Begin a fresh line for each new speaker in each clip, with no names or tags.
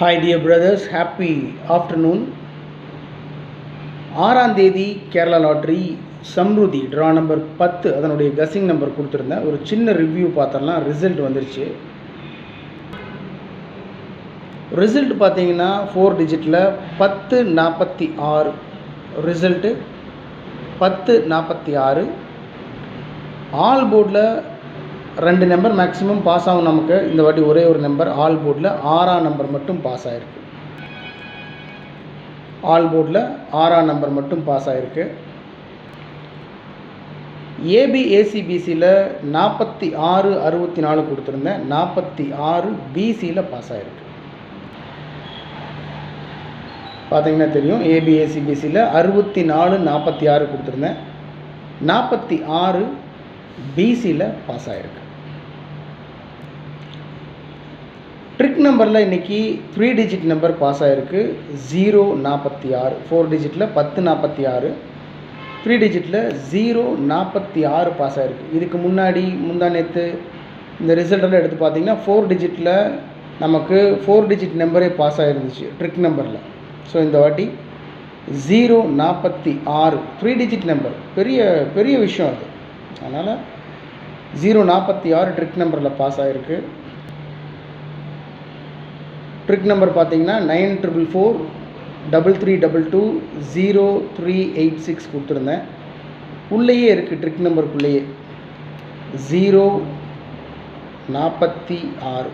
Hi dear brothers, happy afternoon. 6ஆம் தேதி Kerala lottery Samriddhi draw number 10 அதனுடைய கசிங் நம்பர் கொடுத்துருந்தேன். ஒரு சின்ன ரிவ்யூ பார்த்தோம்னா ரிசல்ட் வந்துருச்சு. ரிசல்ட் பார்த்தீங்கன்னா 4 டிஜிட்டில் 1046 ரிசல்ட்டு 1046. ஆல் போர்டில் 2 நம்பர் மேக்ஸிமம் பாஸ் ஆகும். நமக்கு இந்த வாட்டி ஒரே ஒரு நம்பர் ஆல் போர்டில் 6ஆம் நம்பர் மட்டும் பாஸ் ஆகிருக்கு. ஆல் போர்டில் 6ஆம் நம்பர் மட்டும் பாஸ் ஆகிருக்கு. ஏபிஏசிபிசியில் 4664 கொடுத்துருந்தேன். 46 பிசியில் பாஸ் ஆகிருக்கு. பார்த்தீங்கன்னா தெரியும், ஏபிஏசிபிசியில் 6446 கொடுத்துருந்தேன். 46 பிசியில் பாஸ் ஆகிருக்கு. ட்ரிக் நம்பரில் இன்றைக்கி 3 டிஜிட் நம்பர் பாஸ் ஆகிருக்கு. 046 4 டிஜிட்டில் 1046, 3 டிஜிட்டில் 046 பாஸ் ஆகிருக்கு. இதுக்கு முந்தா நேற்று இந்த ரிசல்ட்டெல்லாம் எடுத்து பார்த்திங்கன்னா 4 டிஜிட்டில் நமக்கு 4 டிஜிட் நம்பரே பாஸ் ஆகிருந்துச்சு ட்ரிக் நம்பரில். ஸோ இந்த வாட்டி 046 3 டிஜிட் நம்பர் பெரிய விஷயம் அது. அதனால் 046 ட்ரிக் நம்பரில் பாஸ் ஆகிருக்கு. ட்ரிக் நம்பர் பார்த்தீங்கன்னா 944433220386 கொடுத்துருந்தேன். உள்ளேயே இருக்குது, ட்ரிக் நம்பருக்குள்ளேயே 046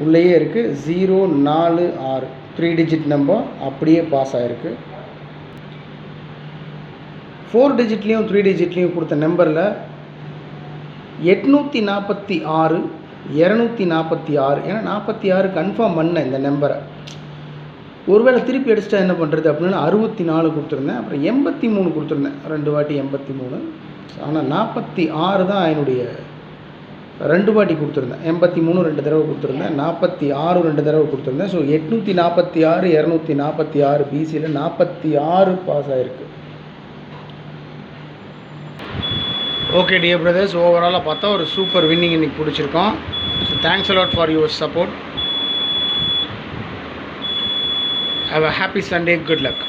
உள்ளேயே இருக்குது. 046 3 டிஜிட் நம்பர் அப்படியே பாஸ் ஆகிருக்கு. 4 டிஜிட்லேயும் 3 டிஜிட்லேயும் கொடுத்த நம்பரில் 846 246, ஏன்னா 46 கன்ஃபார்ம் பண்ணேன் இந்த நம்பரை. ஒருவேளை திருப்பி அடிச்சிட்டா என்ன பண்ணுறது அப்படின்னு 64 கொடுத்துருந்தேன். அப்புறம் 83 கொடுத்துருந்தேன், 2 வாட்டி 83. ஆனால் 46 தான் என்னுடைய 2 வாட்டி கொடுத்துருந்தேன். 83 2 தடவை கொடுத்துருந்தேன், 46 2 தடவை கொடுத்துருந்தேன். ஸோ 846 246 பிசியில் 46 பாஸ் ஆகிருக்கு. ஓகே டியர் பிரதர்ஸ், ஓவராலாக பார்த்தா ஒரு சூப்பர் வின்னிங் இன்றைக்கி பிடிச்சிருக்கோம். So thanks a lot for your support. Have a happy Sunday. Good luck.